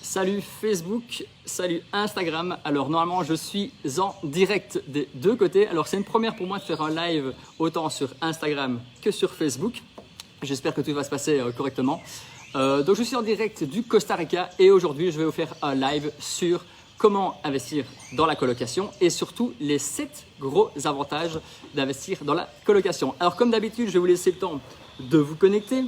Salut Facebook, salut Instagram. Alors normalement je suis en direct des deux côtés. Alors c'est une première pour moi de faire un live autant sur Instagram que sur Facebook. J'espère que tout va se passer correctement. Donc je suis en direct du Costa Rica et aujourd'hui je vais vous faire un live sur comment investir dans la colocation et surtout les 7 gros avantages d'investir dans la colocation. Alors comme d'habitude, je vais vous laisser le temps de vous connecter.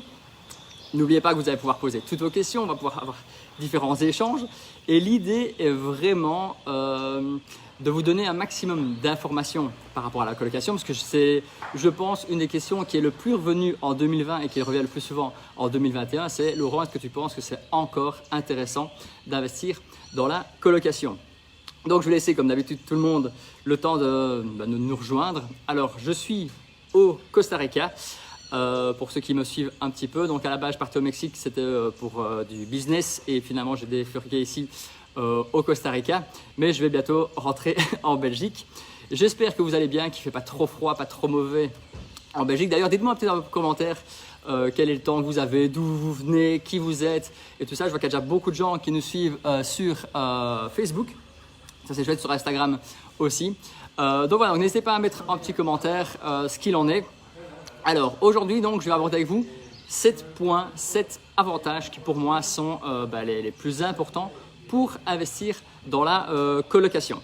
N'oubliez pas que vous allez pouvoir poser toutes vos questions, on va pouvoir avoir différents échanges et l'idée est vraiment de vous donner un maximum d'informations par rapport à la colocation parce que c'est, je pense, une des questions qui est le plus revenue en 2020 et qui revient le plus souvent en 2021, c'est Laurent, est-ce que tu penses que c'est encore intéressant d'investir dans la colocation? Donc je vais laisser comme d'habitude tout le monde le temps de nous rejoindre. Alors je suis au Costa Rica. Pour ceux qui me suivent un petit peu, donc à la base je partais au Mexique, c'était pour du business et finalement j'ai défurqué ici au Costa Rica, mais je vais bientôt rentrer en Belgique. J'espère que vous allez bien, qu'il ne fait pas trop froid, pas trop mauvais en Belgique. D'ailleurs dites-moi peut-être dans vos commentaires quel est le temps que vous avez, d'où vous venez, qui vous êtes et tout ça. Je vois qu'il y a déjà beaucoup de gens qui nous suivent sur Facebook, ça c'est chouette, sur Instagram aussi. Donc voilà, donc n'hésitez pas à mettre un petit commentaire ce qu'il en est. Alors aujourd'hui donc je vais aborder avec vous 7 points, 7 avantages qui pour moi sont les plus importants pour investir dans la colocation.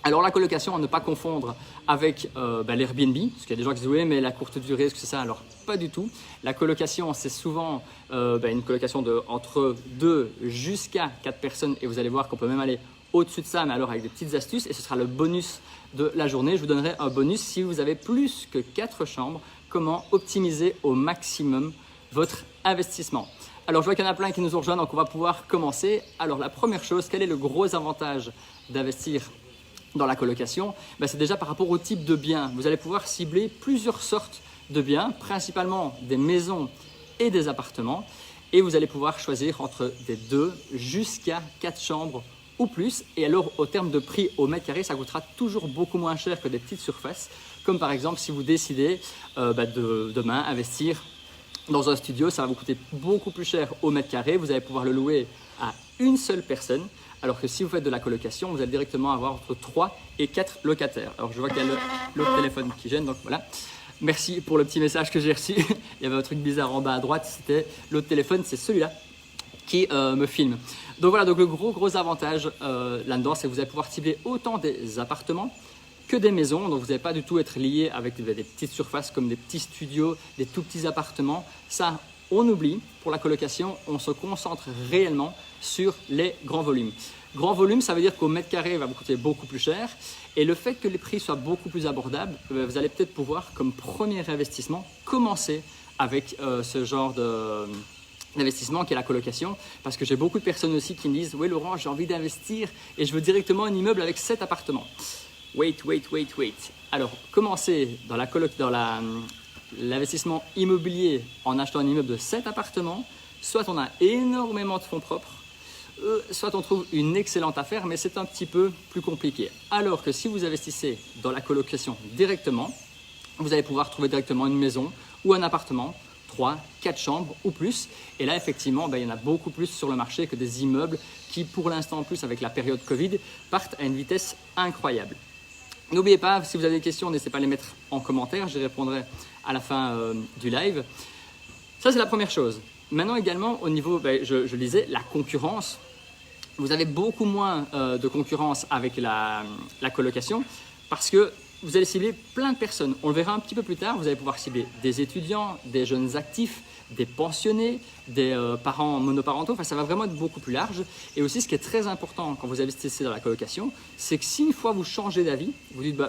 Alors la colocation, à ne pas confondre avec l'Airbnb, parce qu'il y a des gens qui disent oui mais la courte durée, est-ce que c'est ça? Alors pas du tout. La colocation c'est souvent une colocation de entre 2 jusqu'à 4 personnes et vous allez voir qu'on peut même aller au-dessus de ça, mais alors avec des petites astuces et ce sera le bonus de la journée. Je vous donnerai un bonus si vous avez plus que 4 chambres, comment optimiser au maximum votre investissement. Alors je vois qu'il y en a plein qui nous ont rejoints, donc on va pouvoir commencer. Alors la première chose, quel est le gros avantage d'investir dans la colocation? C'est déjà par rapport au type de bien. Vous allez pouvoir cibler plusieurs sortes de biens, principalement des maisons et des appartements, et vous allez pouvoir choisir entre des 2 jusqu'à 4 chambres ou plus. Et alors au terme de prix au mètre carré, ça coûtera toujours beaucoup moins cher que des petites surfaces, comme par exemple si vous décidez de demain investir dans un studio, ça va vous coûter beaucoup plus cher au mètre carré, vous allez pouvoir le louer à une seule personne, alors que si vous faites de la colocation, vous allez directement avoir entre 3 et 4 locataires. Alors je vois qu'il y a l'autre téléphone qui gêne, donc voilà. Merci pour le petit message que j'ai reçu. Il y avait un truc bizarre en bas à droite, c'était l'autre téléphone, c'est celui-là qui me filme. Donc voilà, donc le gros avantage là-dedans, c'est que vous allez pouvoir cibler autant des appartements que des maisons. Donc vous n'allez pas du tout être lié avec des petites surfaces comme des petits studios, des tout petits appartements. Ça, on oublie. Pour la colocation, on se concentre réellement sur les grands volumes. Grand volume, ça veut dire qu'au mètre carré, il va vous coûter beaucoup plus cher. Et le fait que les prix soient beaucoup plus abordables, vous allez peut-être pouvoir, comme premier investissement, commencer avec ce genre d'investissement qui est la colocation, parce que j'ai beaucoup de personnes aussi qui me disent « Oui Laurent, j'ai envie d'investir et je veux directement un immeuble avec 7 appartements. » Wait. Alors, commencez dans l'investissement immobilier en achetant un immeuble de 7 appartements. Soit on a énormément de fonds propres, soit on trouve une excellente affaire, mais c'est un petit peu plus compliqué. Alors que si vous investissez dans la colocation directement, vous allez pouvoir trouver directement une maison ou un appartement, 3, 4 chambres ou plus. Et là, effectivement, il y en a beaucoup plus sur le marché que des immeubles qui, pour l'instant, en plus avec la période Covid, partent à une vitesse incroyable. N'oubliez pas, si vous avez des questions, n'hésitez pas à les mettre en commentaire, j'y répondrai à la fin du live. Ça, c'est la première chose. Maintenant également, au niveau, je disais, la concurrence. Vous avez beaucoup moins de concurrence avec la colocation parce que vous allez cibler plein de personnes. On le verra un petit peu plus tard, vous allez pouvoir cibler des étudiants, des jeunes actifs, des pensionnés, des parents monoparentaux. Enfin, ça va vraiment être beaucoup plus large. Et aussi, ce qui est très important quand vous investissez dans la colocation, c'est que si une fois vous changez d'avis, vous dites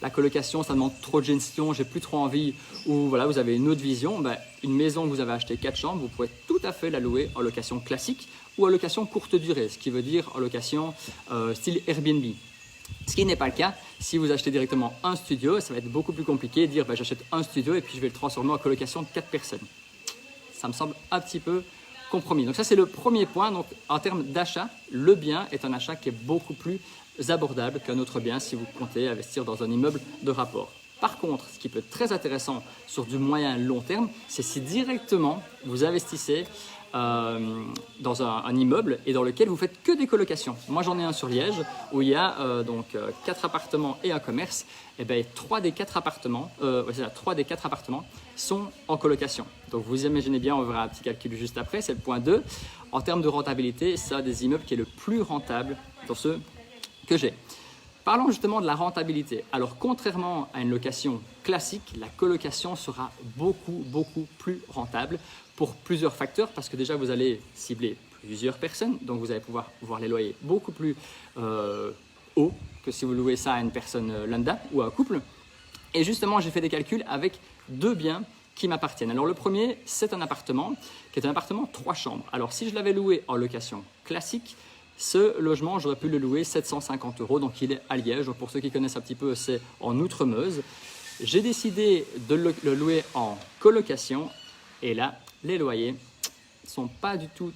la colocation, ça demande trop de gestion, j'ai plus trop envie, ou voilà, vous avez une autre vision, une maison que vous avez achetée 4 chambres, vous pouvez tout à fait la louer en location classique ou en location courte durée, ce qui veut dire en location style Airbnb. Ce qui n'est pas le cas, si vous achetez directement un studio, ça va être beaucoup plus compliqué de dire j'achète un studio et puis je vais le transformer en colocation de 4 personnes. Ça me semble un petit peu compromis. Donc ça c'est le premier point. Donc en termes d'achat, le bien est un achat qui est beaucoup plus abordable qu'un autre bien si vous comptez investir dans un immeuble de rapport. Par contre, ce qui peut être très intéressant sur du moyen long terme, c'est si directement vous investissez dans un immeuble et dans lequel vous faites que des colocations. Moi, j'en ai un sur Liège où il y a 4 appartements et un commerce. Et bien, 3 des 4 appartements sont en colocation. Donc, vous imaginez bien, on verra un petit calcul juste après, c'est le point 2. En termes de rentabilité, c'est un des immeubles qui est le plus rentable dans ceux que j'ai. Parlons justement de la rentabilité. Alors, contrairement à une location classique, la colocation sera beaucoup plus rentable pour plusieurs facteurs, parce que déjà, vous allez cibler plusieurs personnes, donc vous allez pouvoir voir les loyers beaucoup plus hauts que si vous louez ça à une personne lambda ou à un couple. Et justement, j'ai fait des calculs avec 2 biens qui m'appartiennent. Alors, le premier, c'est un appartement qui est un appartement 3 chambres. Alors, si je l'avais loué en location classique, ce logement, j'aurais pu le louer 750 €, donc il est à Liège. Donc pour ceux qui connaissent un petit peu, c'est en Outre-Meuse. J'ai décidé de le louer en colocation et là, les loyers ne sont pas du tout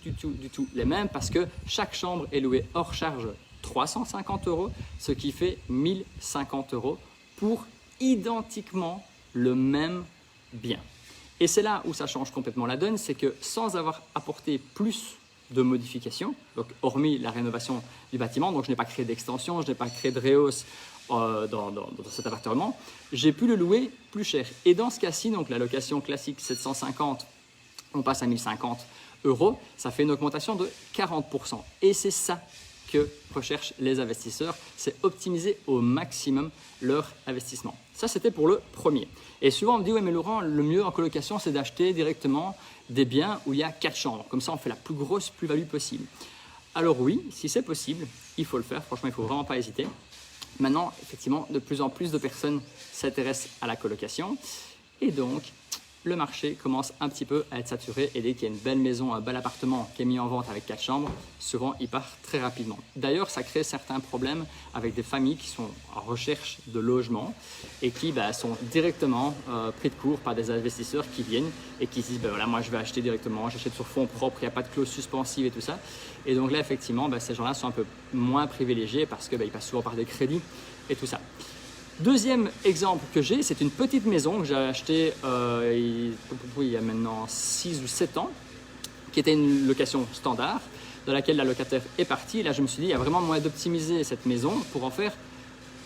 les mêmes parce que chaque chambre est louée hors charge 350 €, ce qui fait 1050 € pour identiquement le même bien. Et c'est là où ça change complètement la donne, c'est que sans avoir apporté plus de modifications, donc hormis la rénovation du bâtiment, donc je n'ai pas créé d'extension, je n'ai pas créé de rehausse dans cet appartement, j'ai pu le louer plus cher. Et dans ce cas-ci, donc la location classique 750, on passe à 1050 €, ça fait une augmentation de 40%. Et c'est ça que recherchent les investisseurs, c'est optimiser au maximum leur investissement. Ça, c'était pour le premier. Et souvent, on me dit, oui, mais Laurent, le mieux en colocation, c'est d'acheter directement des biens où il y a 4 chambres. Comme ça, on fait la plus grosse plus-value possible. Alors oui, si c'est possible, il faut le faire. Franchement, il ne faut vraiment pas hésiter. Maintenant, effectivement, de plus en plus de personnes s'intéressent à la colocation. Et donc, le marché commence un petit peu à être saturé et dès qu'il y a une belle maison, un bel appartement qui est mis en vente avec 4 chambres, souvent il part très rapidement. D'ailleurs, ça crée certains problèmes avec des familles qui sont en recherche de logement et qui sont directement pris de court par des investisseurs qui viennent et qui se disent voilà, moi je vais acheter directement, j'achète sur fonds propres, il n'y a pas de clause suspensive et tout ça. Et donc là, effectivement, ces gens-là sont un peu moins privilégiés parce qu'ils passent souvent par des crédits et tout ça. Deuxième exemple que j'ai, c'est une petite maison que j'ai achetée il y a maintenant 6 ou 7 ans, qui était une location standard, dans laquelle la locataire est partie. Et là, je me suis dit, il y a vraiment moyen d'optimiser cette maison pour en faire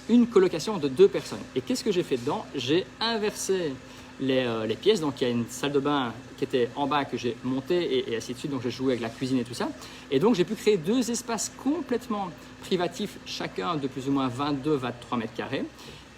une colocation de 2 personnes. Et qu'est-ce que j'ai fait dedans? J'ai inversé les pièces. Donc, il y a une salle de bain qui était en bas que j'ai montée et ainsi de suite. Donc, j'ai joué avec la cuisine et tout ça. Et donc, j'ai pu créer 2 espaces complètement privatifs, chacun de plus ou moins 22-23 mètres carrés.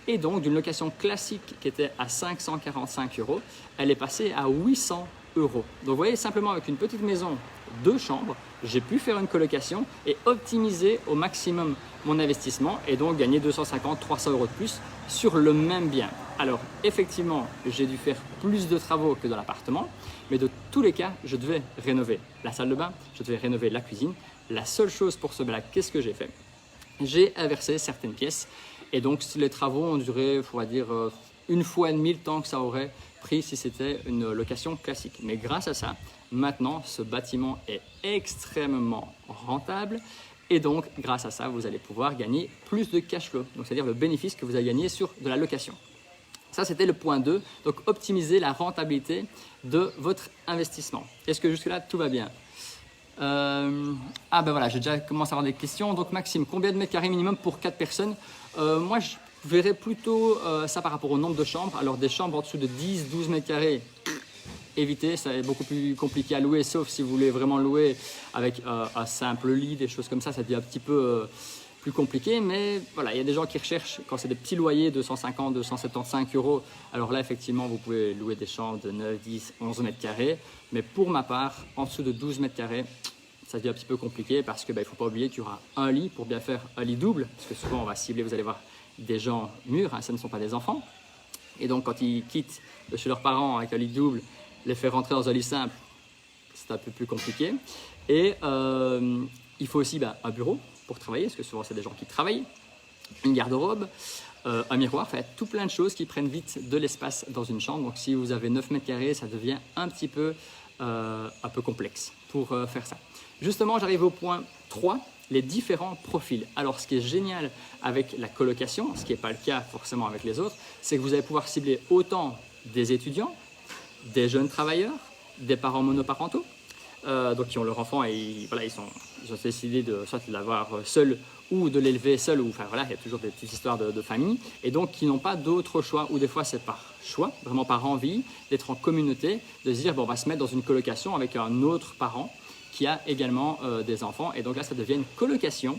Et donc, d'une location classique qui était à 545 €, elle est passée à 800 €. Donc, vous voyez, simplement avec une petite maison, 2 chambres, j'ai pu faire une colocation et optimiser au maximum mon investissement et donc gagner 250-300 € de plus sur le même bien. Alors, effectivement, j'ai dû faire plus de travaux que dans l'appartement, mais de tous les cas, je devais rénover la salle de bain, je devais rénover la cuisine. La seule chose pour ce bien-là, qu'est-ce que j'ai fait? J'ai inversé certaines pièces. Et donc, les travaux ont duré, on va dire, 1 fois et demie le temps que ça aurait pris si c'était une location classique. Mais grâce à ça, maintenant, ce bâtiment est extrêmement rentable. Et donc, grâce à ça, vous allez pouvoir gagner plus de cash flow. Donc, c'est-à-dire le bénéfice que vous allez gagner sur de la location. Ça, c'était le point 2. Donc, optimiser la rentabilité de votre investissement. Est-ce que jusque-là, tout va bien? Voilà, j'ai déjà commencé à avoir des questions. Donc Maxime, combien de mètres carrés minimum pour 4 personnes? Moi, je verrais plutôt ça par rapport au nombre de chambres. Alors des chambres en dessous de 10-12 mètres carrés, évitez, ça est beaucoup plus compliqué à louer, sauf si vous voulez vraiment louer avec un simple lit, des choses comme ça devient un petit peu plus compliqué. Mais voilà, il y a des gens qui recherchent, quand c'est des petits loyers de 250-275 €, alors là, effectivement, vous pouvez louer des chambres de 9, 10, 11 mètres carrés. Mais pour ma part, en dessous de 12 mètres carrés, ça devient un petit peu compliqué parce qu'il ne faut pas oublier qu'il y aura un lit pour bien faire un lit double. Parce que souvent, on va cibler, vous allez voir, des gens mûrs, ce ne sont pas des enfants. Et donc, quand ils quittent de chez leurs parents avec un lit double, les faire rentrer dans un lit simple, c'est un peu plus compliqué. Et il faut aussi un bureau pour travailler, parce que souvent, c'est des gens qui travaillent, une garde-robe, un miroir, tout plein de choses qui prennent vite de l'espace dans une chambre. Donc, si vous avez 9 mètres carrés, ça devient un petit peu complexe pour faire ça. Justement, j'arrive au point 3, les différents profils. Alors, ce qui est génial avec la colocation, ce qui n'est pas le cas forcément avec les autres, c'est que vous allez pouvoir cibler autant des étudiants, des jeunes travailleurs, des parents monoparentaux, donc qui ont leur enfant et voilà, ils ont décidé de soit de l'avoir seul ou de l'élever seul, ou enfin voilà, il y a toujours des petites histoires de famille, et donc qui n'ont pas d'autre choix, ou des fois c'est par choix, vraiment par envie, d'être en communauté, de se dire bon, on va se mettre dans une colocation avec un autre parent qui a également des enfants, et donc là ça devient une colocation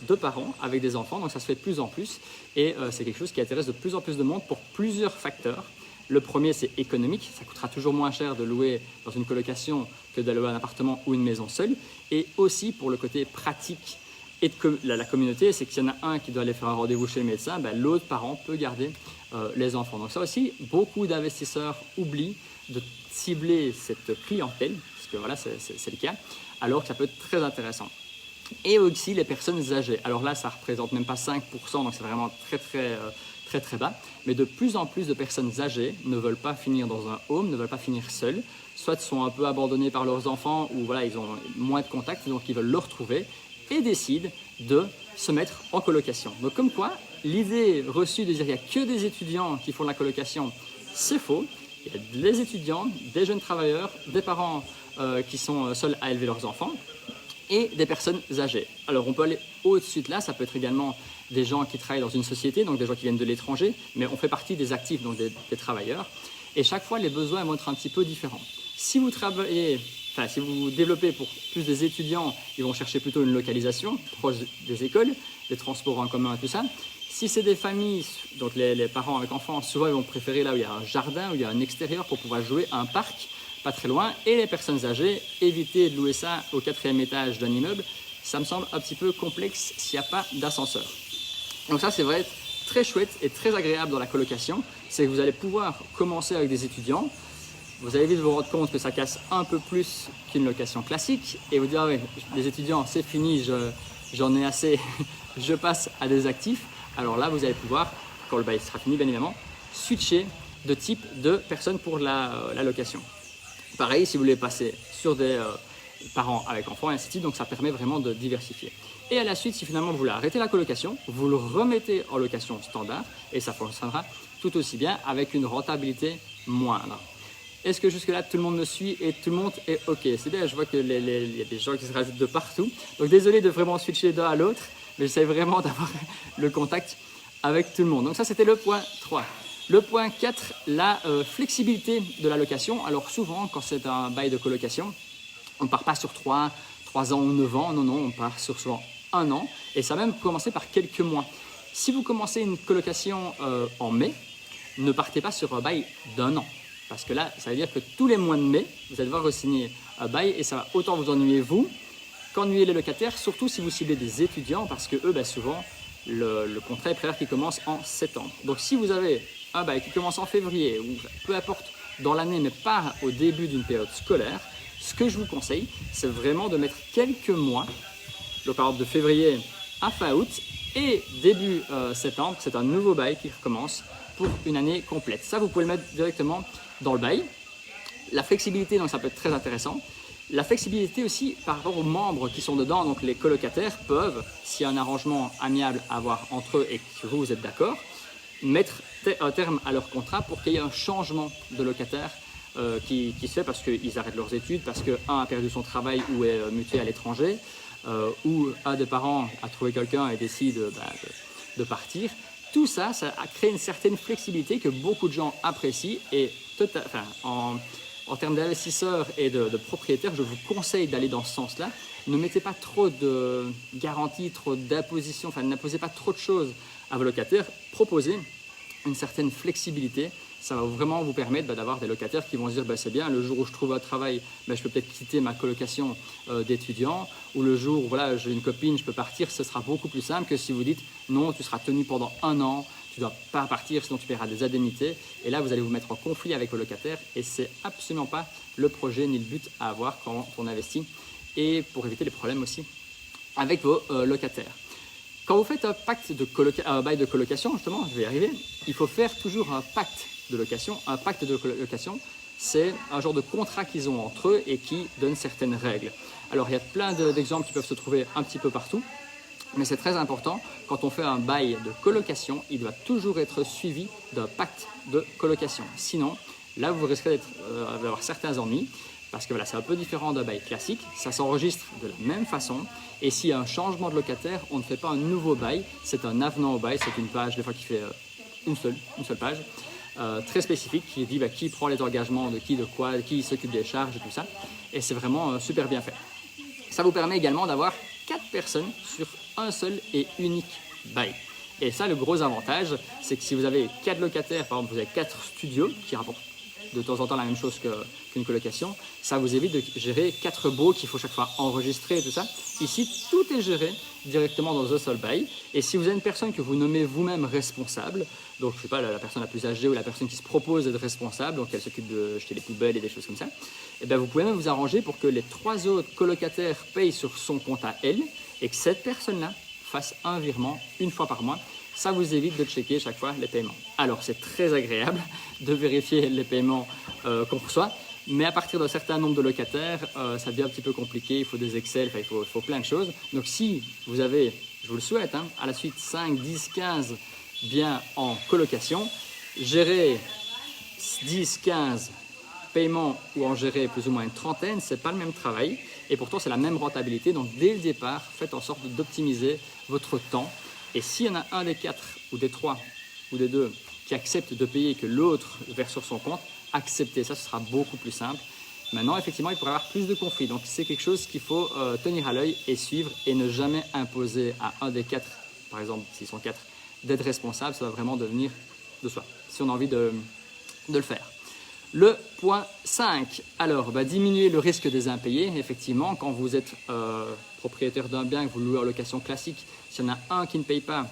de parents avec des enfants, donc ça se fait de plus en plus, et c'est quelque chose qui intéresse de plus en plus de monde pour plusieurs facteurs. Le premier, c'est économique, ça coûtera toujours moins cher de louer dans une colocation que de louer un appartement ou une maison seule, et aussi pour le côté pratique et de la communauté, c'est qu'il y en a un qui doit aller faire un rendez-vous chez le médecin, ben, l'autre parent peut garder les enfants. Donc ça aussi, beaucoup d'investisseurs oublient de cibler cette clientèle, parce que voilà, c'est le cas, alors que ça peut être très intéressant. Et aussi les personnes âgées. Alors là, ça ne représente même pas 5%, donc c'est vraiment très bas. Mais de plus en plus de personnes âgées ne veulent pas finir dans un home, ne veulent pas finir seules, soit sont un peu abandonnés par leurs enfants, ou voilà, ils ont moins de contacts, donc ils veulent le retrouver, et décident de se mettre en colocation. Donc comme quoi, l'idée reçue de dire qu'il n'y a que des étudiants qui font de la colocation, c'est faux. Il y a des étudiants, des jeunes travailleurs, des parents qui sont seuls à élever leurs enfants, et des personnes âgées. Alors on peut aller au-dessus de là, ça peut être également des gens qui travaillent dans une société, donc des gens qui viennent de l'étranger, mais on fait partie des actifs, donc des travailleurs, et chaque fois les besoins vont être un petit peu différents. Si vous développez pour plus des étudiants, ils vont chercher plutôt une localisation proche des écoles, des transports en commun et tout ça. Si c'est des familles, donc les parents avec enfants, souvent ils vont préférer là où il y a un jardin, où il y a un extérieur pour pouvoir jouer, un parc, pas très loin. Et les personnes âgées, éviter de louer ça au 4e étage d'un immeuble, ça me semble un petit peu complexe s'il n'y a pas d'ascenseur. Donc ça, c'est vrai, très chouette et très agréable dans la colocation, c'est que vous allez pouvoir commencer avec des étudiants. Vous allez vite vous rendre compte que ça casse un peu plus qu'une location classique et vous dire, ah oui, les étudiants, c'est fini, j'en ai assez, je passe à des actifs. Alors là, vous allez pouvoir, quand le bail sera fini, bien évidemment, switcher de type de personnes pour la location. Pareil, si vous voulez passer sur des parents avec enfants et ainsi de suite, donc ça permet vraiment de diversifier. Et à la suite, si finalement vous voulez arrêter la colocation, vous le remettez en location standard et ça fonctionnera tout aussi bien avec une rentabilité moindre. Est-ce que jusque-là, tout le monde me suit et tout le monde est OK? C'est bien, je vois qu'il y a des gens qui se rajoutent de partout. Donc désolé de vraiment switcher d'un à l'autre, mais j'essaie vraiment d'avoir le contact avec tout le monde. Donc ça, c'était le point 3. Le point 4, la flexibilité de la location. Alors souvent, quand c'est un bail de colocation, on ne part pas sur 3 ans ou 9 ans. Non, on part sur souvent 1 an. Et ça va même commencer par quelques mois. Si vous commencez une colocation en mai, ne partez pas sur un bail d'1 an. Parce que là, ça veut dire que tous les mois de mai, vous allez devoir re-signer un bail et ça va autant vous ennuyer vous qu'ennuyer les locataires, surtout si vous ciblez des étudiants parce que eux, souvent, le contrat est prévu qu'il commence en septembre. Donc si vous avez un bail qui commence en février ou peu importe dans l'année, mais pas au début d'une période scolaire, ce que je vous conseille, c'est vraiment de mettre quelques mois, donc par exemple de février à fin août et début septembre, c'est un nouveau bail qui recommence pour une année complète. Ça, vous pouvez le mettre directement dans le bail. La flexibilité, donc ça peut être très intéressant. La flexibilité aussi par rapport aux membres qui sont dedans, donc les colocataires peuvent, s'il y a un arrangement amiable à avoir entre eux et que vous êtes d'accord, mettre un terme à leur contrat pour qu'il y ait un changement de locataire qui se fait parce qu'ils arrêtent leurs études, parce qu'un a perdu son travail ou est muté à l'étranger, ou un des parents a trouvé quelqu'un et décide de partir. Tout ça, ça a créé une certaine flexibilité que beaucoup de gens apprécient et en termes d'investisseurs et de propriétaires, je vous conseille d'aller dans ce sens-là. Ne mettez pas trop de garanties, trop d'impositions, n'imposez pas trop de choses à vos locataires. Proposez une certaine flexibilité. Ça va vraiment vous permettre d'avoir des locataires qui vont se dire c'est bien, le jour où je trouve un travail, je peux peut-être quitter ma colocation d'étudiants, ou le jour où j'ai une copine, je peux partir. Ce sera beaucoup plus simple que si vous dites non, tu seras tenu pendant 1 an, tu ne dois pas partir, sinon tu paieras des indemnités. Et là, vous allez vous mettre en conflit avec vos locataires et ce n'est absolument pas le projet ni le but à avoir quand on investit et pour éviter les problèmes aussi avec vos locataires. Quand vous faites un bail de colocation, justement, je vais y arriver, il faut faire toujours un pacte de location. Un pacte de location, c'est un genre de contrat qu'ils ont entre eux et qui donne certaines règles. Alors, il y a plein d'exemples qui peuvent se trouver un petit peu partout, mais c'est très important. Quand on fait un bail de colocation, il doit toujours être suivi d'un pacte de colocation. Sinon, là, vous risquez d'avoir certains ennuis. parce que voilà, c'est un peu différent d'un bail classique, ça s'enregistre de la même façon, et s'il y a un changement de locataire, on ne fait pas un nouveau bail, c'est un avenant au bail, c'est une page des fois qui fait une seule page, très spécifique, qui dit qui prend les engagements de quoi, qui s'occupe des charges et tout ça, et c'est vraiment super bien fait. Ça vous permet également d'avoir 4 personnes sur un seul et unique bail. Et ça, le gros avantage, c'est que si vous avez 4 locataires, par exemple, vous avez 4 studios qui rapportent de temps en temps la même chose qu'une colocation, ça vous évite de gérer 4 baux qu'il faut chaque fois enregistrer et tout ça. Ici, tout est géré directement dans un seul bail. Et si vous avez une personne que vous nommez vous-même responsable, donc je ne sais pas, la personne la plus âgée ou la personne qui se propose d'être responsable, donc elle s'occupe de jeter les poubelles et des choses comme ça, et bien vous pouvez même vous arranger pour que les 3 autres colocataires payent sur son compte à elle et que cette personne-là fasse un virement une fois par mois. Ça vous évite de checker chaque fois les paiements. Alors, c'est très agréable de vérifier les paiements qu'on reçoit, mais à partir d'un certain nombre de locataires, ça devient un petit peu compliqué. Il faut des Excel, il faut plein de choses. Donc, si vous avez, je vous le souhaite, à la suite 5, 10, 15 biens en colocation, gérer 10, 15 paiements ou en gérer plus ou moins une trentaine, ce n'est pas le même travail et pourtant c'est la même rentabilité. Donc, dès le départ, faites en sorte d'optimiser votre temps. Et s'il y en a un des 4 ou des 3 ou des 2 qui accepte de payer que l'autre verse sur son compte, acceptez ça, ce sera beaucoup plus simple. Maintenant, effectivement, il pourrait y avoir plus de conflits. Donc, c'est quelque chose qu'il faut tenir à l'œil et suivre et ne jamais imposer à un des 4, par exemple, s'ils sont 4, d'être responsable. Ça va vraiment devenir de soi, si on a envie de le faire. Le point 5, alors, diminuer le risque des impayés. Effectivement, quand vous êtes propriétaire d'un bien, que vous louez en location classique, s'il y en a un qui ne paye pas,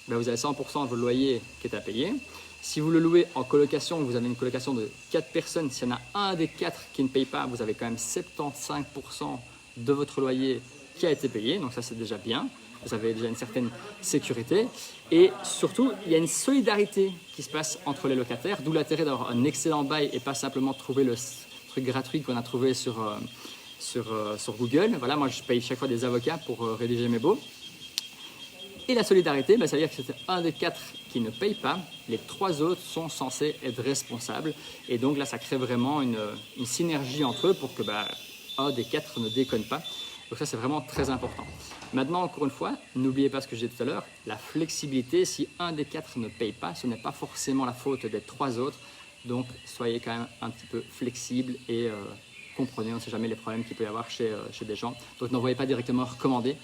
vous avez 100% de votre loyer qui est à payer. Si vous le louez en colocation, vous avez une colocation de 4 personnes, s'il y en a un des 4 qui ne paye pas, vous avez quand même 75% de votre loyer qui a été payé. Donc ça, c'est déjà bien. Vous avez déjà une certaine sécurité. Et surtout, il y a une solidarité qui se passe entre les locataires, d'où l'intérêt d'avoir un excellent bail et pas simplement trouver le truc gratuit qu'on a trouvé sur Google. Voilà, moi, je paye chaque fois des avocats pour rédiger mes baux. Et la solidarité, ça veut dire que c'est un des 4 qui ne paye pas, les 3 autres sont censés être responsables. Et donc là, ça crée vraiment une synergie entre eux pour que un des 4 ne déconne pas. Donc ça, c'est vraiment très important. Maintenant, encore une fois, n'oubliez pas ce que j'ai dit tout à l'heure, la flexibilité, si un des 4 ne paye pas, ce n'est pas forcément la faute des 3 autres. Donc, soyez quand même un petit peu flexible et comprenez, on ne sait jamais les problèmes qu'il peut y avoir chez des gens. Donc, n'envoyez pas directement recommander.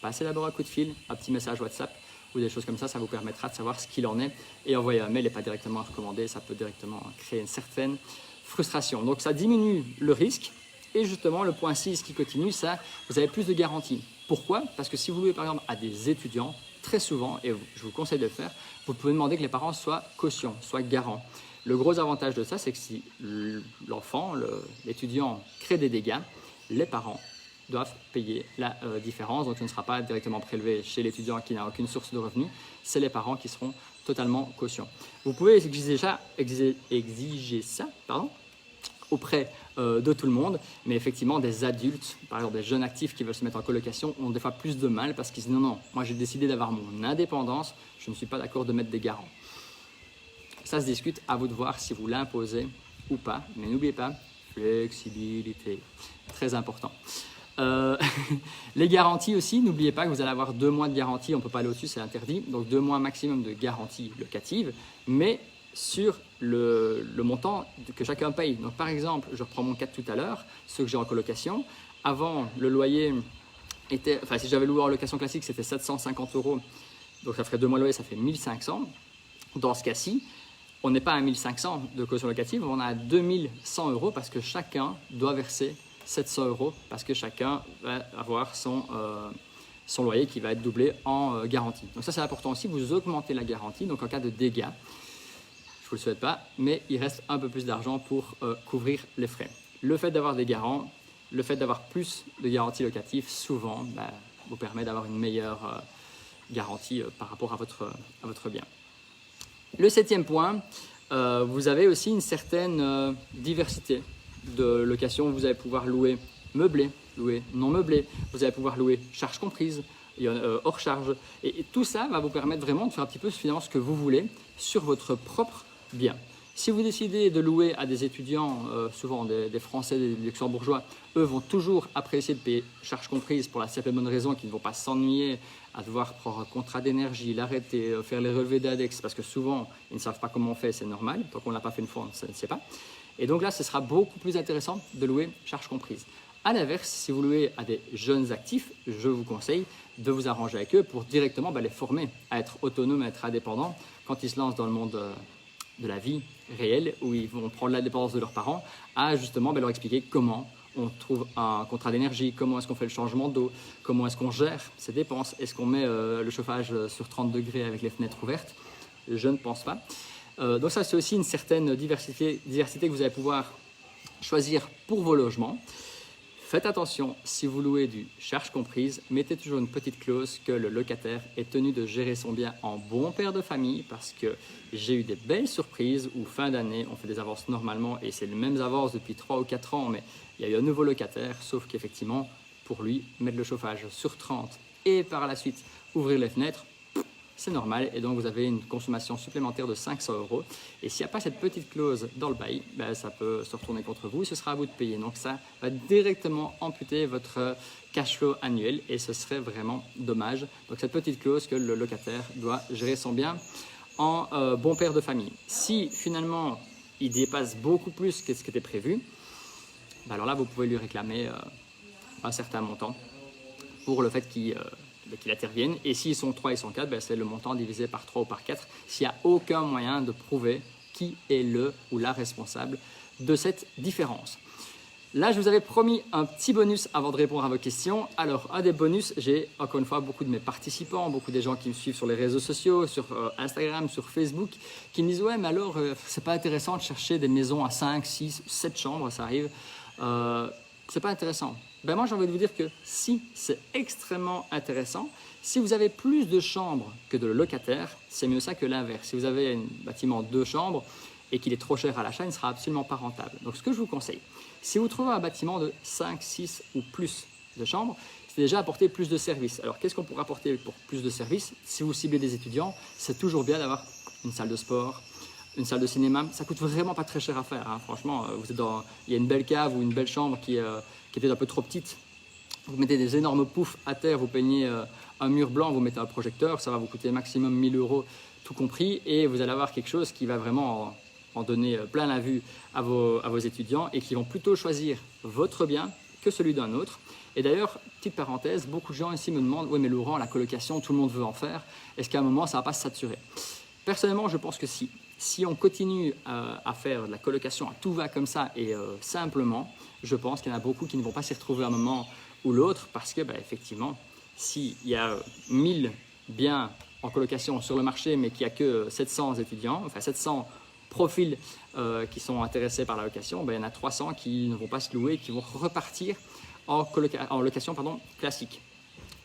Passez d'abord un coup de fil, un petit message WhatsApp ou des choses comme ça, ça vous permettra de savoir ce qu'il en est. Et envoyer un mail et pas directement recommander, ça peut directement créer une certaine frustration. Donc, ça diminue le risque. Et justement, le point 6 qui continue, ça, vous avez plus de garanties. Pourquoi? Parce que si vous louez par exemple à des étudiants, très souvent, et je vous conseille de le faire, vous pouvez demander que les parents soient caution, soient garants. Le gros avantage de ça, c'est que si l'enfant, l'étudiant crée des dégâts, les parents doivent payer la différence. Donc, ce ne sera pas directement prélevé chez l'étudiant qui n'a aucune source de revenus. C'est les parents qui seront totalement caution. Vous pouvez exiger ça, auprès de tout le monde, mais effectivement des adultes, par exemple des jeunes actifs qui veulent se mettre en colocation ont des fois plus de mal parce qu'ils disent non, moi j'ai décidé d'avoir mon indépendance, je ne suis pas d'accord de mettre des garants. Ça se discute, à vous de voir si vous l'imposez ou pas, mais n'oubliez pas, flexibilité, très important. Les garanties aussi, n'oubliez pas que vous allez avoir 2 mois de garantie, on ne peut pas aller au-dessus, c'est interdit, donc 2 mois maximum de garantie locative, mais sur le montant que chacun paye. Donc par exemple, je reprends mon cas de tout à l'heure, ceux que j'ai en colocation, avant le loyer était, si j'avais loué en location classique, c'était 750 €, donc ça ferait 2 mois de loyer, ça fait 1500. Dans ce cas-ci, on n'est pas à 1500 de caution locative, on est à 2100 € parce que chacun doit verser 700 € parce que chacun va avoir son loyer qui va être doublé en garantie. Donc ça, c'est important aussi, vous augmentez la garantie, donc en cas de dégâts, je ne vous le souhaite pas, mais il reste un peu plus d'argent pour couvrir les frais. Le fait d'avoir des garants, le fait d'avoir plus de garanties locatives, souvent, vous permet d'avoir une meilleure garantie par rapport à votre bien. Le 7e point, vous avez aussi une certaine diversité de location. Vous allez pouvoir louer meublé, louer non meublé, vous allez pouvoir louer charges comprises, hors charge. Et tout ça va vous permettre vraiment de faire un petit peu finalement ce que vous voulez sur votre propre bien. Si vous décidez de louer à des étudiants, souvent des Français, des Luxembourgeois, eux vont toujours apprécier de payer charges comprises pour la simple et bonne raison qu'ils ne vont pas s'ennuyer à devoir prendre un contrat d'énergie, l'arrêter, faire les relevés d'index, parce que souvent, ils ne savent pas comment on fait, c'est normal. Tant qu'on ne l'a pas fait une fois, on ne sait pas. Et donc là, ce sera beaucoup plus intéressant de louer charges comprises. À l'inverse, si vous louez à des jeunes actifs, je vous conseille de vous arranger avec eux pour directement les former à être autonomes, à être indépendants quand ils se lancent dans le monde de la vie réelle, où ils vont prendre l'indépendance de leurs parents, à justement leur expliquer comment on trouve un contrat d'énergie, comment est-ce qu'on fait le changement d'eau, comment est-ce qu'on gère ses dépenses, est-ce qu'on met le chauffage sur 30 degrés avec les fenêtres ouvertes? Je ne pense pas. Donc ça, c'est aussi une certaine diversité que vous allez pouvoir choisir pour vos logements. Faites attention, si vous louez du charge comprise, mettez toujours une petite clause que le locataire est tenu de gérer son bien en bon père de famille, parce que j'ai eu des belles surprises où fin d'année, on fait des avances normalement et c'est les mêmes avances depuis 3 ou 4 ans, mais il y a eu un nouveau locataire, sauf qu'effectivement, pour lui, mettre le chauffage sur 30 et par la suite ouvrir les fenêtres, c'est normal, et donc vous avez une consommation supplémentaire de 500 €. Et s'il n'y a pas cette petite clause dans le bail, ça peut se retourner contre vous, ce sera à vous de payer. Donc ça va directement amputer votre cash flow annuel et ce serait vraiment dommage. Donc cette petite clause que le locataire doit gérer son bien en bon père de famille. Si finalement il dépasse beaucoup plus que ce qui était prévu, alors là vous pouvez lui réclamer un certain montant pour le fait qu'il interviennent. Et s'ils sont 3 et sont 4, c'est le montant divisé par 3 ou par 4 s'il n'y a aucun moyen de prouver qui est le ou la responsable de cette différence. Là, je vous avais promis un petit bonus avant de répondre à vos questions. Alors, un des bonus, j'ai encore une fois beaucoup de mes participants, beaucoup des gens qui me suivent sur les réseaux sociaux, sur Instagram, sur Facebook, qui me disent « Ouais, mais alors, c'est pas intéressant de chercher des maisons à 5, 6, 7 chambres, ça arrive. C'est pas intéressant. » Moi, j'ai envie de vous dire que si, c'est extrêmement intéressant. Si vous avez plus de chambres que de locataires, c'est mieux ça que l'inverse. Si vous avez un bâtiment 2 chambres et qu'il est trop cher à l'achat, il ne sera absolument pas rentable. Donc, ce que je vous conseille, si vous trouvez un bâtiment de 5, 6 ou plus de chambres, c'est déjà apporter plus de services. Alors, qu'est-ce qu'on pourrait apporter pour plus de services? Si vous ciblez des étudiants, c'est toujours bien d'avoir une salle de sport, une salle de cinéma. Ça coûte vraiment pas très cher à faire, hein. Franchement, il y a une belle cave ou une belle chambre qui était un peu trop petite. Vous mettez des énormes poufs à terre, vous peignez un mur blanc, vous mettez un projecteur, ça va vous coûter maximum 1 000 € tout compris, et vous allez avoir quelque chose qui va vraiment en donner plein la vue à vos étudiants et qui vont plutôt choisir votre bien que celui d'un autre. Et d'ailleurs, petite parenthèse, beaucoup de gens ici me demandent « Oui, mais Laurent, la colocation, tout le monde veut en faire. Est-ce qu'à un moment, ça ne va pas se saturer ?» Personnellement, je pense que si. Si on continue à faire de la colocation, à tout va comme ça et simplement, je pense qu'il y en a beaucoup qui ne vont pas s'y retrouver à un moment ou l'autre parce que, effectivement, s'il y a 1000 biens en colocation sur le marché, mais qu'il n'y a que 700 étudiants, enfin 700 profils qui sont intéressés par la location, il y en a 300 qui ne vont pas se louer, qui vont repartir en location classique.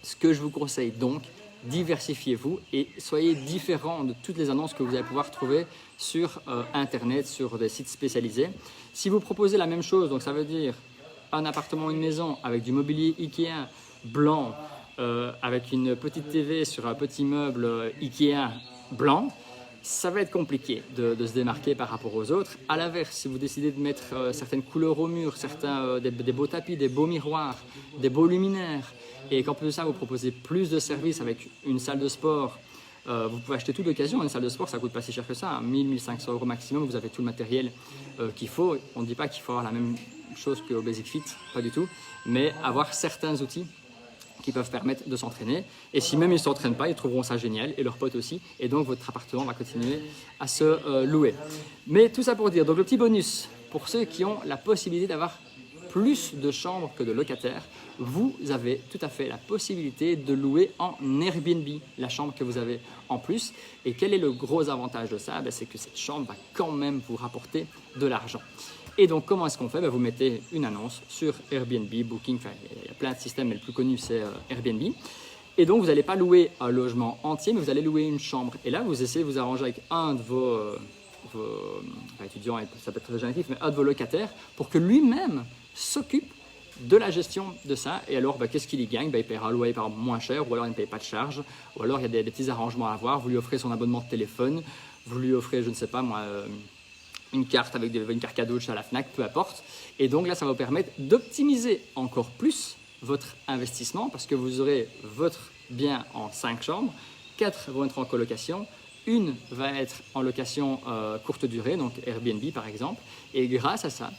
Ce que je vous conseille donc, diversifiez-vous et soyez différents de toutes les annonces que vous allez pouvoir trouver sur Internet, sur des sites spécialisés. Si vous proposez la même chose, donc ça veut dire un appartement ou une maison avec du mobilier Ikea blanc, avec une petite TV sur un petit meuble Ikea blanc, ça va être compliqué de se démarquer par rapport aux autres. À l'inverse, si vous décidez de mettre certaines couleurs au mur, des beaux tapis, des beaux miroirs, des beaux luminaires, et qu'en plus de ça, vous proposez plus de services avec une salle de sport, vous pouvez acheter tout d'occasion. Une salle de sport, ça ne coûte pas si cher que ça, 1 000, 1 500 € maximum, vous avez tout le matériel qu'il faut. On ne dit pas qu'il faut avoir la même chose qu'au Basic Fit, pas du tout, mais avoir certains outils qui peuvent permettre de s'entraîner. Et si même ils ne s'entraînent pas, ils trouveront ça génial, et leurs potes aussi. Et donc, votre appartement va continuer à se louer. Mais tout ça pour dire, donc le petit bonus, pour ceux qui ont la possibilité d'avoir plus de chambres que de locataires, vous avez tout à fait la possibilité de louer en Airbnb la chambre que vous avez en plus. Et quel est le gros avantage de ça? C'est que cette chambre va quand même vous rapporter de l'argent. Et donc, comment est-ce qu'on fait? Vous mettez une annonce sur Airbnb, Booking, il y a plein de systèmes, mais le plus connu, c'est Airbnb. Et donc, vous n'allez pas louer un logement entier, mais vous allez louer une chambre. Et là, vous essayez de vous arranger avec un de vos étudiants, ça peut être très génératif, mais un de vos locataires, pour que lui-même s'occupe de la gestion de ça. Et alors, qu'est-ce qu'il y gagne? Il paye un loyer par exemple moins cher, ou alors il ne paye pas de charge, ou alors il y a des petits arrangements à avoir. Vous lui offrez son abonnement de téléphone, vous lui offrez, je ne sais pas moi, une carte avec une carte cadeau chez la Fnac, peu importe. Et donc là, ça va vous permettre d'optimiser encore plus votre investissement parce que vous aurez votre bien en 5 chambres, 4 vont être en colocation, une va être en location courte durée, donc Airbnb par exemple. Et grâce à ça,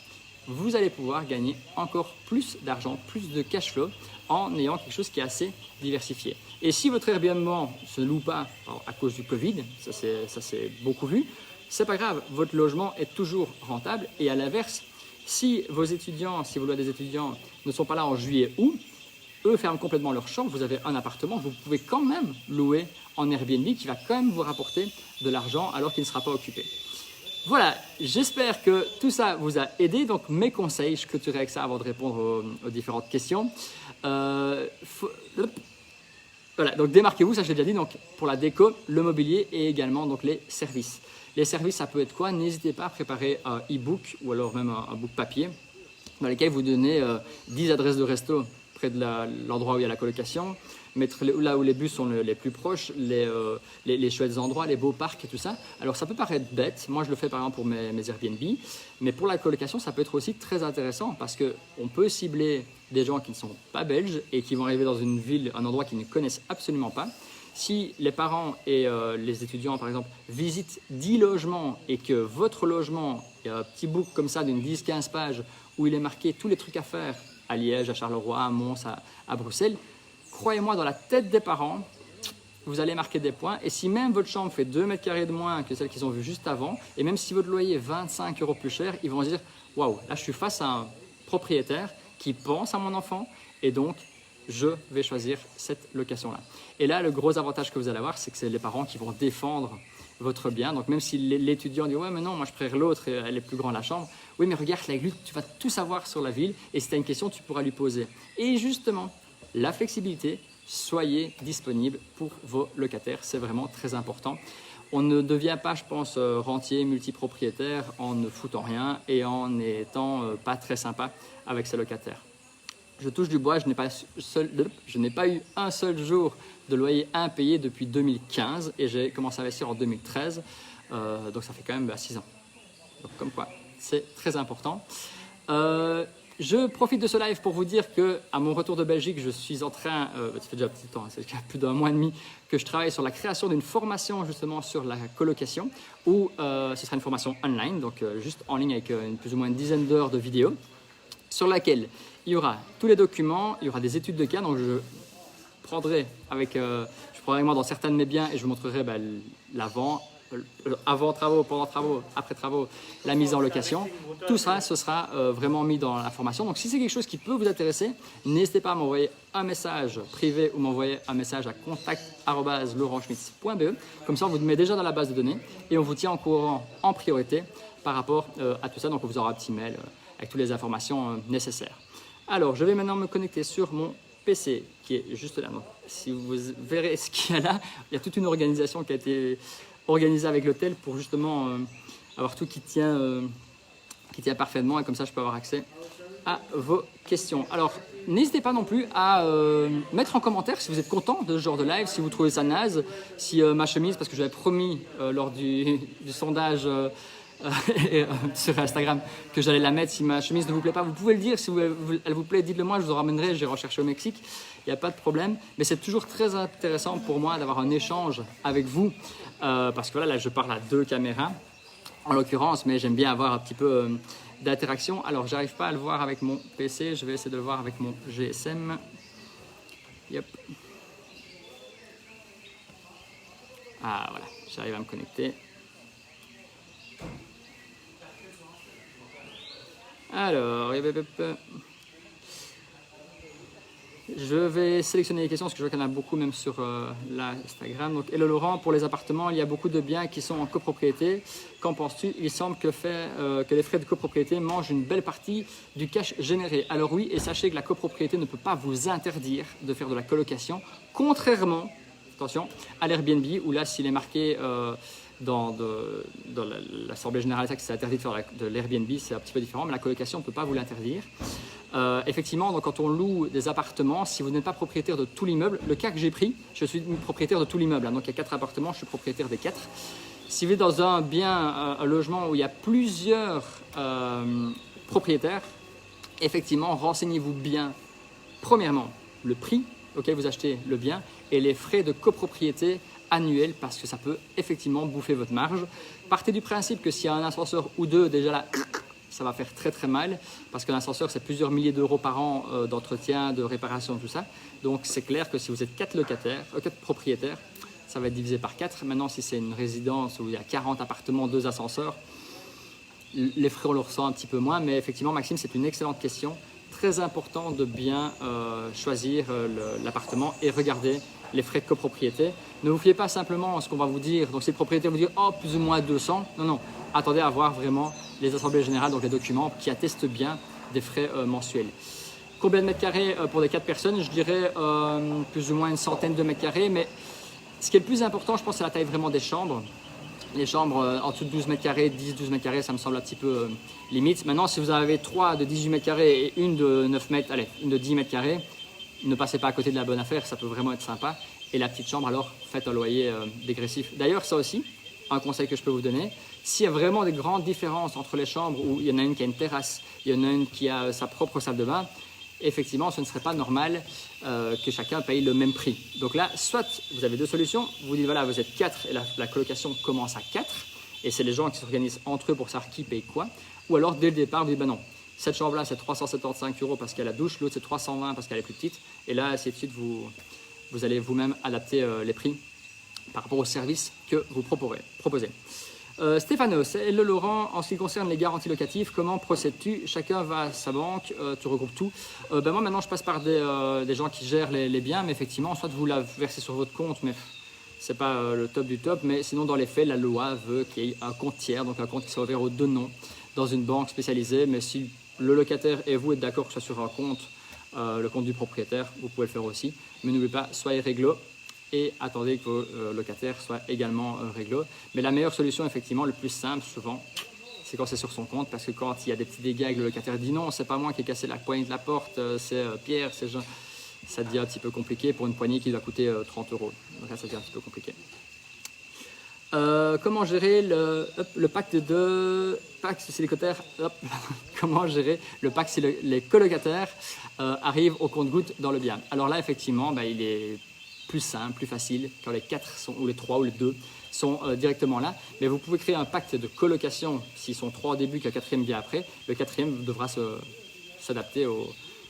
vous allez pouvoir gagner encore plus d'argent, plus de cash flow en ayant quelque chose qui est assez diversifié. Et si votre Airbnb ne se loue pas à cause du Covid, ça c'est beaucoup vu, c'est pas grave, votre logement est toujours rentable. Et à l'inverse, si vos étudiants, si vous louez des étudiants ne sont pas là en juillet-août, eux ferment complètement leur chambre, vous avez un appartement, vous pouvez quand même louer en Airbnb qui va quand même vous rapporter de l'argent alors qu'il ne sera pas occupé. Voilà, j'espère que tout ça vous a aidé. Donc mes conseils, je clôturerai avec ça avant de répondre aux différentes questions. Voilà, donc démarquez-vous, ça je l'ai déjà dit, donc pour la déco, le mobilier et également donc les services. Les services, ça peut être quoi? N'hésitez pas à préparer un e-book ou alors même un book papier dans lequel vous donnez 10 adresses de resto près de l'endroit où il y a la colocation, mettre là où les bus sont les plus proches, les chouettes endroits, les beaux parcs et tout ça. Alors ça peut paraître bête, moi je le fais par exemple pour mes Airbnb, mais pour la colocation ça peut être aussi très intéressant parce qu'on peut cibler des gens qui ne sont pas belges et qui vont arriver dans une ville, un endroit qu'ils ne connaissent absolument pas. Si les parents et les étudiants, par exemple, visitent 10 logements et que votre logement, il y a un petit book comme ça d'une 10-15 pages où il est marqué tous les trucs à faire à Liège, à Charleroi, à Mons, à Bruxelles, croyez-moi, dans la tête des parents, vous allez marquer des points. Et si même votre chambre fait 2 mètres carrés de moins que celle qu'ils ont vue juste avant, et même si votre loyer est 25 € plus cher, ils vont se dire « Waouh, là je suis face à un propriétaire qui pense à mon enfant et donc je vais choisir cette location-là. » Et là, le gros avantage que vous allez avoir, c'est que c'est les parents qui vont défendre votre bien. Donc même si l'étudiant dit « Ouais, mais non, moi je préfère l'autre, elle est plus grande la chambre. » Oui, mais regarde, là, lui, tu vas tout savoir sur la ville et si tu as une question, tu pourras lui poser. Et justement, la flexibilité, soyez disponible pour vos locataires, c'est vraiment très important. On ne devient pas, je pense, rentier, multipropriétaire en ne foutant rien et en n'étant pas très sympa avec ses locataires. Je touche du bois, je n'ai pas eu un seul jour de loyer impayé depuis 2015 et j'ai commencé à investir en 2013, donc ça fait quand même 6 ans. Donc comme quoi, c'est très important. Je profite de ce live pour vous dire que à mon retour de Belgique, je suis en train, ça fait déjà un petit temps, c'est plus d'1 mois et demi que je travaille sur la création d'une formation justement sur la colocation où ce sera une formation online, donc juste en ligne avec plus ou moins une dizaine d'heures de vidéos sur laquelle il y aura tous les documents, il y aura des études de cas, donc je prendrai avec moi dans certains de mes biens et je vous montrerai avant travaux, pendant travaux, après travaux, la mise en location. Tout ça, ce sera vraiment mis dans la formation. Donc si c'est quelque chose qui peut vous intéresser, n'hésitez pas à m'envoyer un message privé ou m'envoyer un message à contact@laurentschmitz.be. Comme ça, on vous met déjà dans la base de données et on vous tient au courant en priorité par rapport à tout ça. Donc on vous aura un petit mail avec toutes les informations nécessaires. Alors, je vais maintenant me connecter sur mon PC qui est juste là. Donc, si vous verrez ce qu'il y a là, il y a toute une organisation qui a été organisée avec l'hôtel pour justement avoir tout qui tient parfaitement et comme ça je peux avoir accès à vos questions. Alors n'hésitez pas non plus à mettre en commentaire si vous êtes content de ce genre de live, si vous trouvez ça naze, si ma chemise, parce que j'avais promis lors du sondage sur Instagram que j'allais la mettre, si ma chemise ne vous plaît pas, vous pouvez le dire, si elle vous plaît, dites-le moi, je vous en ramènerai, j'ai recherché au Mexique, il n'y a pas de problème, mais c'est toujours très intéressant pour moi d'avoir un échange avec vous, parce que là je parle à 2 caméras en l'occurrence, mais j'aime bien avoir un petit peu d'interaction. Alors j'arrive pas à le voir avec mon PC, je vais essayer de le voir avec mon GSM. Yep. Ah voilà, j'arrive à me connecter. Alors, je vais sélectionner les questions parce que je vois qu'il y en a beaucoup même sur l'Instagram. Donc, hello Laurent, pour les appartements, il y a beaucoup de biens qui sont en copropriété. Qu'en penses-tu? Il semble que les frais de copropriété mangent une belle partie du cash généré. Alors oui, et sachez que la copropriété ne peut pas vous interdire de faire de la colocation, contrairement, attention, à l'Airbnb où là, s'il est marqué dans l'Assemblée générale, c'est interdit de faire de l'Airbnb, c'est un petit peu différent, mais la colocation, on ne peut pas vous l'interdire. Effectivement, donc, quand on loue des appartements, si vous n'êtes pas propriétaire de tout l'immeuble, le cas que j'ai pris, je suis propriétaire de tout l'immeuble, hein, donc il y a 4 appartements, je suis propriétaire des 4. Si vous êtes dans un bien, un logement où il y a plusieurs propriétaires, effectivement, renseignez-vous bien. Premièrement, le prix auquel vous achetez le bien et les frais de copropriété annuels parce que ça peut effectivement bouffer votre marge. Partez du principe que s'il y a un ascenseur ou deux, déjà là, ça va faire très très mal parce qu'un ascenseur, c'est plusieurs milliers d'euros par an d'entretien, de réparation, tout ça. Donc c'est clair que si vous êtes 4 locataires, 4 propriétaires, ça va être divisé par 4. Maintenant, si c'est une résidence où il y a 40 appartements, 2 ascenseurs, les frais, on le ressent un petit peu moins. Mais effectivement, Maxime, c'est une excellente question. Très important de bien choisir l'appartement et regarder les frais de copropriété. Ne vous fiez pas simplement à ce qu'on va vous dire. Donc, si le propriétaire vous dit « Oh, plus ou moins 200 », non, non. Attendez à voir vraiment les assemblées générales, donc les documents qui attestent bien des frais mensuels. Combien de mètres carrés pour les 4 personnes? Je dirais plus ou moins une centaine de mètres carrés. Mais ce qui est le plus important, je pense, c'est la taille vraiment des chambres. Les chambres en dessous de 12 mètres carrés, 10-12 mètres carrés, ça me semble un petit peu limite. Maintenant, si vous avez 3 de 18 mètres carrés et une de 9 mètres, allez, une de 10 mètres carrés, ne passez pas à côté de la bonne affaire, ça peut vraiment être sympa. Et la petite chambre, alors, faites un loyer dégressif. D'ailleurs, ça aussi, un conseil que je peux vous donner, s'il y a vraiment des grandes différences entre les chambres, où il y en a une qui a une terrasse, il y en a une qui a sa propre salle de bain, effectivement, ce ne serait pas normal que chacun paye le même prix. Donc là, soit vous avez 2 solutions, vous dites voilà, vous êtes 4 et la colocation commence à 4, et c'est les gens qui s'organisent entre eux pour savoir qui paye quoi, ou alors dès le départ, vous dites ben non, cette chambre-là c'est 375 € parce qu'elle a la douche, l'autre c'est 320 parce qu'elle est plus petite, et là, ainsi de suite, vous allez vous-même adapter les prix par rapport au service que vous proposez. Stéphanos, hello Laurent, en ce qui concerne les garanties locatives, comment procèdes-tu? Chacun va à sa banque, tu regroupes tout. Moi maintenant je passe par des gens qui gèrent les biens, mais effectivement, soit vous la versez sur votre compte, mais c'est pas le top du top, mais sinon dans les faits, la loi veut qu'il y ait un compte tiers, donc un compte qui soit ouvert aux 2 noms dans une banque spécialisée, mais si le locataire et vous êtes d'accord que ce soit sur un compte, le compte du propriétaire, vous pouvez le faire aussi, mais n'oubliez pas, soyez réglo et attendez que vos locataires soient également réglo. Mais la meilleure solution, effectivement, le plus simple souvent, c'est quand c'est sur son compte, parce que quand il y a des petits dégâts et que le locataire dit non, c'est pas moi qui ai cassé la poignée de la porte, c'est Pierre, c'est Jean, ça devient un petit peu compliqué pour une poignée qui doit coûter 30 €. Donc là, ça devient un petit peu compliqué. Comment gérer le pacte célibataire? Comment gérer le pacte si les colocataires arrivent au compte-gouttes dans le bien? Alors là, effectivement, il est plus simple, plus facile, quand les 4 sont, ou les 3 ou les 2 sont directement là. Mais vous pouvez créer un pacte de colocation s'ils sont 3 au début, que le 4e vient après. Le 4e devra s'adapter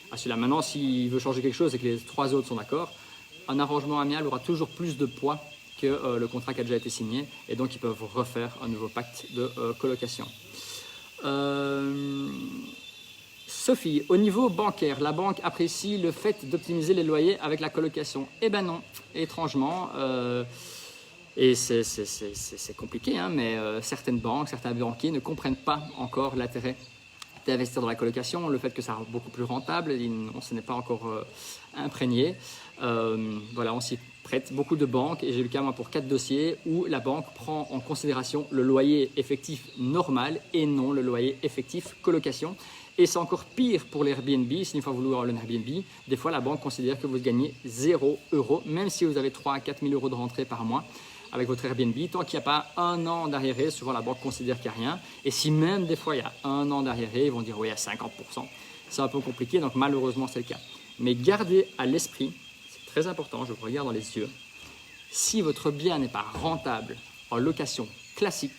à celui-là. Maintenant, s'il veut changer quelque chose et que les 3 autres sont d'accord, un arrangement amiable aura toujours plus de poids que le contrat qui a déjà été signé. Et donc, ils peuvent refaire un nouveau pacte de colocation. Sophie, au niveau bancaire, la banque apprécie le fait d'optimiser les loyers avec la colocation. Eh ben non, étrangement, et c'est compliqué, hein, mais certaines banques, certains banquiers ne comprennent pas encore l'intérêt d'investir dans la colocation, le fait que ça rend beaucoup plus rentable, on ne n'est pas encore imprégné. Voilà, on s'y prête beaucoup de banques, et j'ai eu le cas moi pour 4 dossiers où la banque prend en considération le loyer effectif normal et non le loyer effectif colocation. Et c'est encore pire pour l'Airbnb. Si une fois vous louez un Airbnb, des fois la banque considère que vous gagnez 0 €, même si vous avez 3 à 4 000 € de rentrée par mois avec votre Airbnb. Tant qu'il n'y a pas 1 an d'arriéré, souvent la banque considère qu'il n'y a rien. Et si même des fois il y a 1 an d'arriéré, ils vont dire oui, à 50%. C'est un peu compliqué, donc malheureusement c'est le cas. Mais gardez à l'esprit, c'est très important, je vous regarde dans les yeux, si votre bien n'est pas rentable en location classique,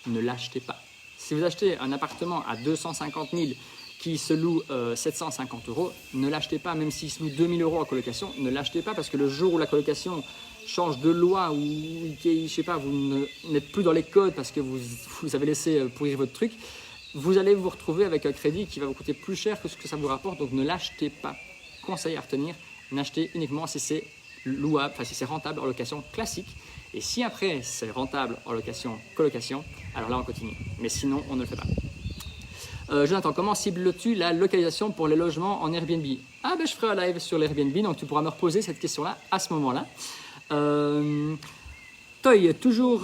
ne l'achetez pas. Si vous achetez un appartement à 250 000 qui se loue 750 €, ne l'achetez pas. Même s'il se loue 2 000 € en colocation, ne l'achetez pas parce que le jour où la colocation change de loi ou je sais pas, vous n'êtes plus dans les codes parce que vous avez laissé pourrir votre truc, vous allez vous retrouver avec un crédit qui va vous coûter plus cher que ce que ça vous rapporte. Donc ne l'achetez pas. Conseil à retenir, n'achetez uniquement si c'est louable, enfin si c'est rentable en location classique. Et si après c'est rentable en location colocation, alors là on continue. Mais sinon on ne le fait pas. Jonathan, comment cibles-tu la localisation pour les logements en Airbnb? Ah ben je ferai un live sur l'Airbnb, donc tu pourras me reposer cette question-là à ce moment-là. Toy, toujours...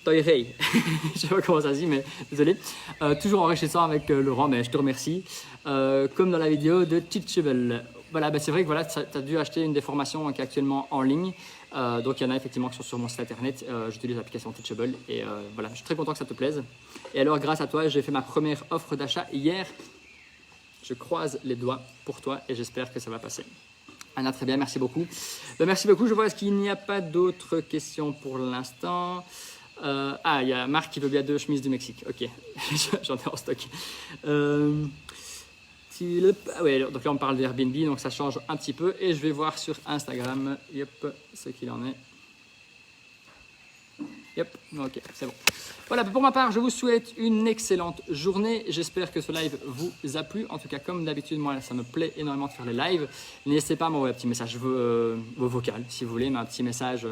Toy Ray, je ne sais pas comment ça se dit, mais désolé. Toujours enrichissant avec Laurent, mais je te remercie. Comme dans la vidéo de Teachable. voilà, c'est vrai que voilà, tu as dû acheter une des formations qui est actuellement en ligne. Donc il y en a effectivement qui sont sur mon site internet. J'utilise l'application Teachable et voilà, je suis très content que ça te plaise. Et alors grâce à toi, j'ai fait ma première offre d'achat hier. Je croise les doigts pour toi et j'espère que ça va passer. Anna, très bien, merci beaucoup. Merci beaucoup, je vois qu'il n'y a pas d'autres questions pour l'instant. Il y a Marc qui veut bien 2 chemises du Mexique. Ok, j'en ai en stock. Ouais, donc là on parle d'Airbnb, donc ça change un petit peu. Et je vais voir sur Instagram, ce qu'il en est. Ok, c'est bon. Voilà, pour ma part, je vous souhaite une excellente journée. J'espère que ce live vous a plu. En tout cas, comme d'habitude, moi, ça me plaît énormément de faire les lives. N'hésitez pas à m'envoyer un petit message vocal, si vous voulez, mais un petit message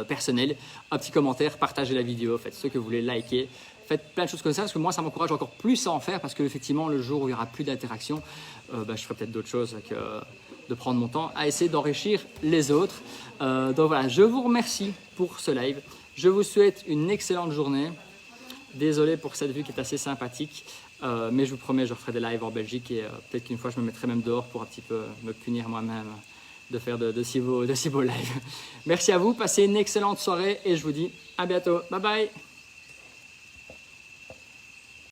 personnel, un petit commentaire, partagez la vidéo, faites ce que vous voulez, likez. Faites plein de choses comme ça, parce que moi, ça m'encourage encore plus à en faire, parce qu'effectivement, le jour où il n'y aura plus d'interaction, je ferai peut-être d'autres choses que de prendre mon temps à essayer d'enrichir les autres. Donc voilà, je vous remercie pour ce live. Je vous souhaite une excellente journée. Désolé pour cette vue qui est assez sympathique, mais je vous promets, je referai des lives en Belgique et peut-être qu'une fois, je me mettrai même dehors pour un petit peu me punir moi-même de faire de si beaux lives. Merci à vous, passez une excellente soirée et je vous dis à bientôt. Bye bye.